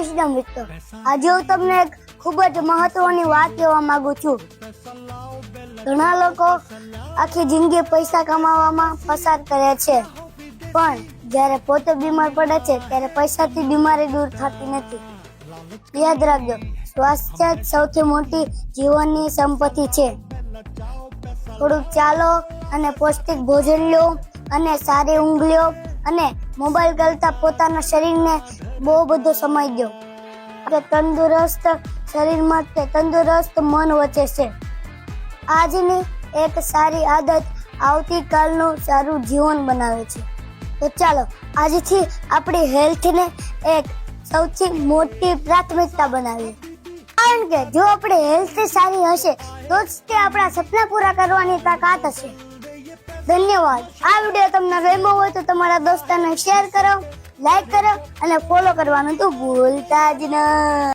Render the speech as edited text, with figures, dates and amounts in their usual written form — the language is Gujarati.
કૃષ્ણ મિત્રો, આજે હું તમને એક ખૂબ જ મહત્વની વાત કહેવા માંગુ છું। ઘણા લોકો આખી જિંદગી પૈસા કમાવામાં પસાર કરે છે, પણ જ્યારે પોતે બીમાર પડે છે ત્યારે પૈસાથી બીમારી દૂર થતી નથી। યાદ રાખજો, સ્વાસ્થ્ય જ સૌથી મોટી જીવનની સંપત્તિ છે। થોડુંક ચાલો અને પૌષ્ટિક ભોજન લો અને સારી ઊંઘ લો અને મોબાઈલ કરતા પોતાના શરીરને બહુ બધો સમય દો। તંદુરસ્ત શરીર માટે તંદુરસ્ત મન વચ્ચે છે। આજની એક સારી આદત આવતીકાલનું સારું જીવન બનાવે છે। તો ચાલો આજથી આપણી હેલ્થને એક સૌથી મોટી પ્રાથમિકતા બનાવીએ, કારણ કે જો આપણી હેલ્થ સારી હશે તો જ તે આપણા સપના પૂરા કરવાની તાકાત હશે। ધન્યવાદ। આ વિડીયો તમને ગમ્યો હોય તો તમારા દોસ્તોને શેર કરો, લાઈક કરો અને ફોલો કરવાનું તો ભૂલતા જ નહીં।